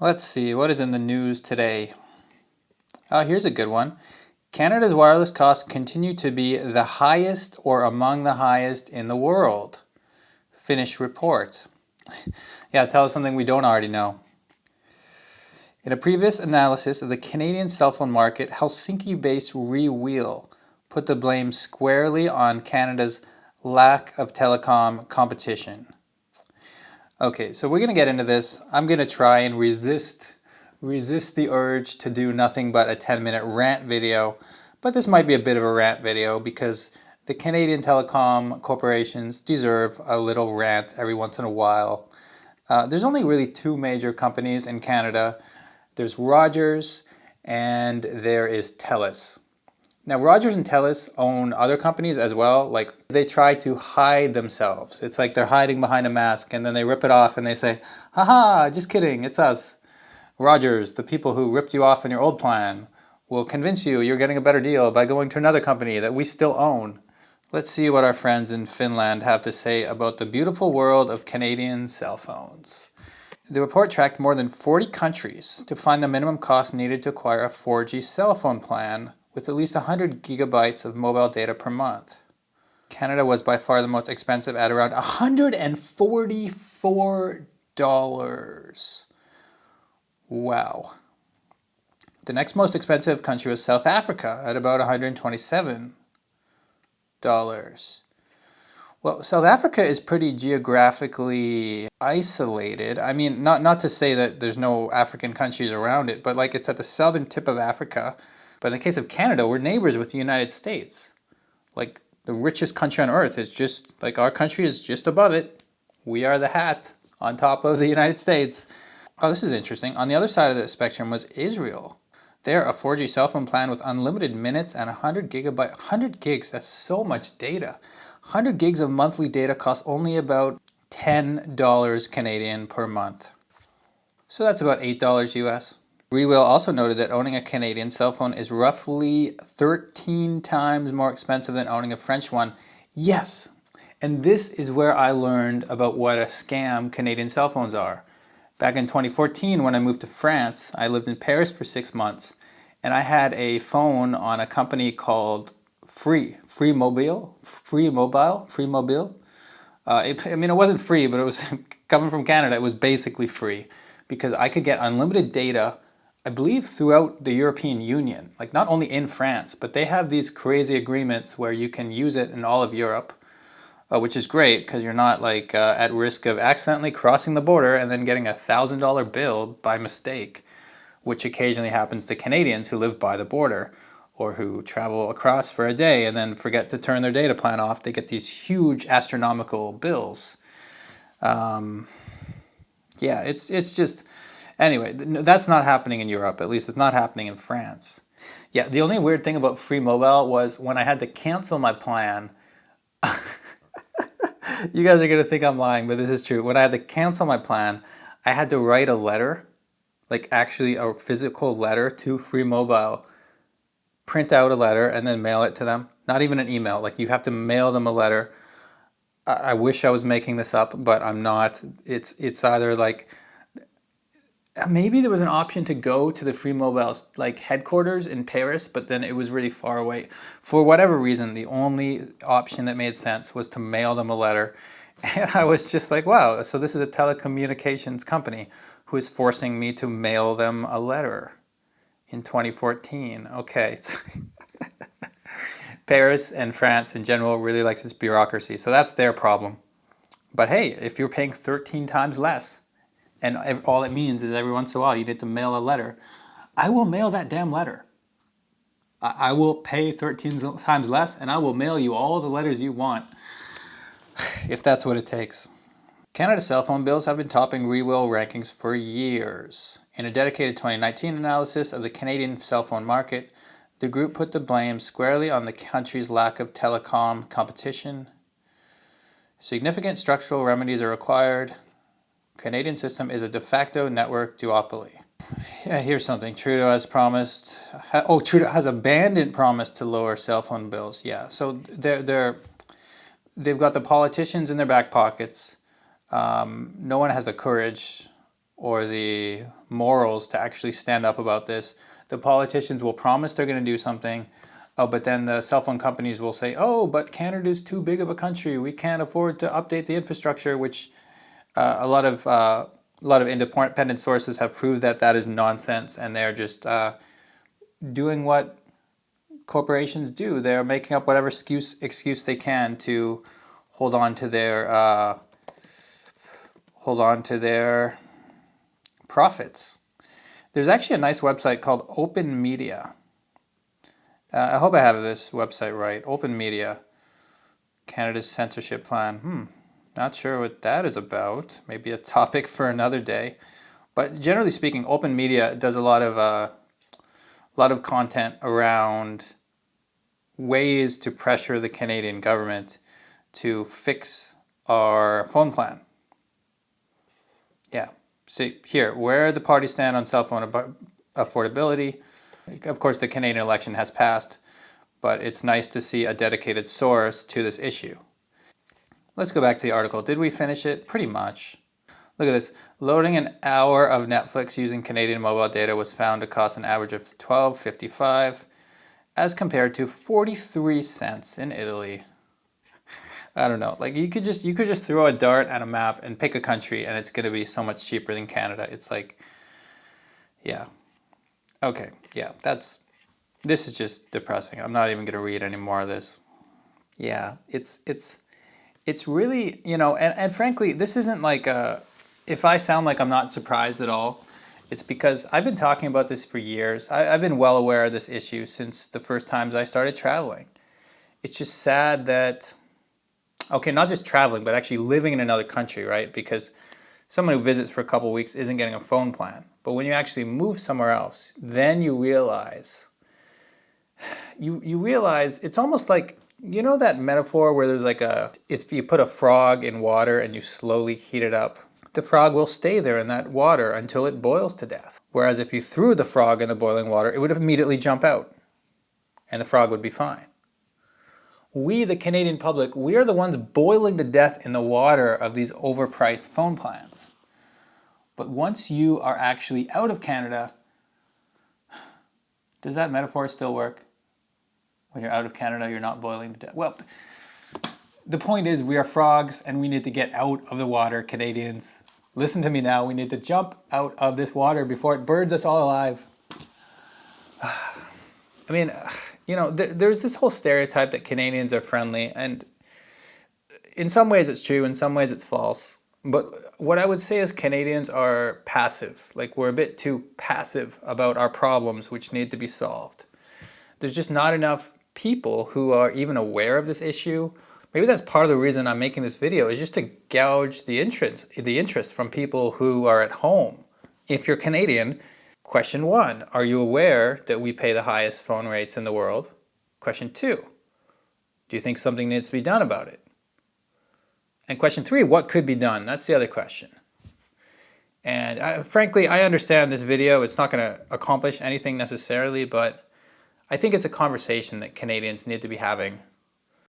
Let's see, what is in the news today? Oh, here's a good one. Canada's wireless costs continue to be the highest or among the highest in the world. Finnish report. Yeah, tell us something we don't already know. In a previous analysis of the Canadian cell phone market, Helsinki-based Rewheel put the blame squarely on Canada's lack of telecom competition. Okay, so we're going to get into this. I'm going to try and resist the urge to do nothing but a 10-minute rant video. But this might be a bit of a rant video because the Canadian telecom corporations deserve a little rant every once in a while. There's only really two major companies in Canada. There's Rogers and there is TELUS. Now, Rogers and TELUS own other companies as well. Like, they try to hide themselves. It's like they're hiding behind a mask, and then they rip it off and they say, haha, just kidding, it's us. Rogers, the people who ripped you off in your old plan, will convince you you're getting a better deal by going to another company that we still own. Let's see what our friends in Finland have to say about the beautiful world of Canadian cell phones. The report tracked more than 40 countries to find the minimum cost needed to acquire a 4G cell phone plan with at least 100 gigabytes of mobile data per month. Canada was by far the most expensive at around $144. Wow. The next most expensive country was South Africa at about $127. Well, South Africa is pretty geographically isolated. I mean, not to say that there's no African countries around it, but like it's at the southern tip of Africa. But in the case of Canada, we're neighbors with the United States. Like, the richest country on earth is just, like, our country is just above it. We are the hat on top of the United States. Oh, this is interesting. On the other side of the spectrum was Israel. They're a 4G cell phone plan with unlimited minutes and 100 gigs, that's so much data. 100 gigs of monthly data costs only about $10 Canadian per month. So that's about $8 US. Rewheel also noted that owning a Canadian cell phone is roughly 13 times more expensive than owning a French one. Yes, and this is where I learned about what a scam Canadian cell phones are. Back in 2014, when I moved to France, I lived in Paris for 6 months, and I had a phone on a company called Free Mobile. I mean, it wasn't free, but it was coming from Canada. It was basically free because I could get unlimited data, I believe, throughout the European Union. Like, not only in France, but they have these crazy agreements where you can use it in all of Europe, which is great because you're not like at risk of accidentally crossing the border and then getting a $1,000 bill by mistake, which occasionally happens to Canadians who live by the border or who travel across for a day and then forget to turn their data plan off. They get these huge astronomical bills. Yeah, it's just, anyway, that's not happening in Europe. At least it's not happening in France. Yeah, the only weird thing about Free Mobile was when I had to cancel my plan. You guys are going to think I'm lying, but this is true. When I had to cancel my plan, I had to write a letter, like actually a physical letter to Free Mobile, print out a letter and then mail it to them. Not even an email, like you have to mail them a letter. I wish I was making this up, but I'm not. It's either like, maybe there was an option to go to the Free Mobile like headquarters in Paris, but then it was really far away. For whatever reason, the only option that made sense was to mail them a letter. And I was just like, wow, so this is a telecommunications company who is forcing me to mail them a letter in 2014. Okay. Paris and France in general really likes its bureaucracy, so that's their problem. But hey, if you're paying 13 times less, and all it means is every once in a while you need to mail a letter, I will mail that damn letter. I will pay 13 times less, and I will mail you all the letters you want, if that's what it takes. Canada's cell phone bills have been topping Rewheel rankings for years. In a dedicated 2019 analysis of the Canadian cell phone market, the group put the blame squarely on the country's lack of telecom competition. Significant structural remedies are required. Canadian system is a de facto network duopoly. Yeah, here's something. Trudeau has promised. Trudeau has abandoned promise to lower cell phone bills. Yeah, so they've got the politicians in their back pockets. No one has the courage or the morals to actually stand up about this. The politicians will promise they're going to do something, but then the cell phone companies will say, oh, but Canada's too big of a country. We can't afford to update the infrastructure, which a lot of independent sources have proved that that is nonsense, and they're just doing what corporations do. They're making up whatever excuse they can to hold on to their profits. There's actually a nice website called Open Media. I hope I have this website right. Open Media, Canada's censorship plan. Not sure what that is about. Maybe a topic for another day. But generally speaking, Open Media does a lot of content around ways to pressure the Canadian government to fix our phone plan. Yeah. See here, where the parties stand on cell phone affordability. Of course, the Canadian election has passed, but it's nice to see a dedicated source to this issue. Let's go back to the article. Did we finish it? Pretty much. Look at this. Loading an hour of Netflix using Canadian mobile data was found to cost an average of $12.55 as compared to 43 cents in Italy. I don't know. Like you could just throw a dart at a map and pick a country and it's going to be so much cheaper than Canada. It's like, yeah. Okay. Yeah, this is just depressing. I'm not even going to read any more of this. Yeah, it's really, and frankly, this isn't like if I sound like I'm not surprised at all, it's because I've been talking about this for years. I've been well aware of this issue since the first times I started traveling. It's just sad that, okay, not just traveling, but actually living in another country, right? Because someone who visits for a couple of weeks isn't getting a phone plan. But when you actually move somewhere else, then you realize, it's almost like, you know that metaphor where there's like if you put a frog in water and you slowly heat it up, the frog will stay there in that water until it boils to death. Whereas if you threw the frog in the boiling water, it would immediately jump out and the frog would be fine. We, the Canadian public, we are the ones boiling to death in the water of these overpriced phone plans. But once you are actually out of Canada, does that metaphor still work? When you're out of Canada, you're not boiling to death. Well, the point is we are frogs and we need to get out of the water, Canadians. Listen to me now. We need to jump out of this water before it burns us all alive. I mean, there's this whole stereotype that Canadians are friendly, and in some ways it's true, in some ways it's false. But what I would say is Canadians are passive. Like, we're a bit too passive about our problems which need to be solved. There's just not enough people who are even aware of this issue. Maybe that's part of the reason I'm making this video, is just to gouge the interest from people who are at home. If you're Canadian, question 1, are you aware that we pay the highest phone rates in the world? Question 2, do you think something needs to be done about it? And question 3, what could be done? That's the other question. And frankly, I understand this video, it's not going to accomplish anything necessarily, but I think it's a conversation that Canadians need to be having